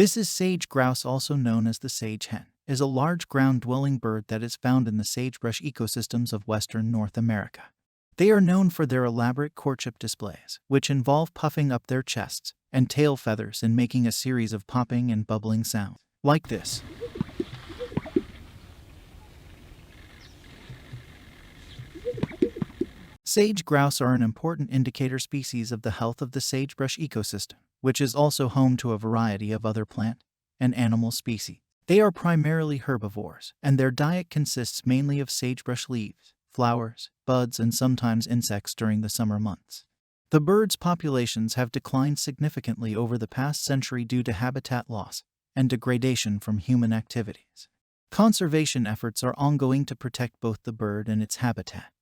This is sage grouse, also known as the sage hen, is a large ground-dwelling bird that is found in the sagebrush ecosystems of western North America. They are known for their elaborate courtship displays, which involve puffing up their chests and tail feathers and making a series of popping and bubbling sounds, like this. Sage grouse are an important indicator species of the health of the sagebrush ecosystem, which is also home to a variety of other plant and animal species. They are primarily herbivores, and their diet consists mainly of sagebrush leaves, flowers, buds, and sometimes insects during the summer months. The birds' populations have declined significantly over the past century due to habitat loss and degradation from human activities. Conservation efforts are ongoing to protect both the bird and its habitat.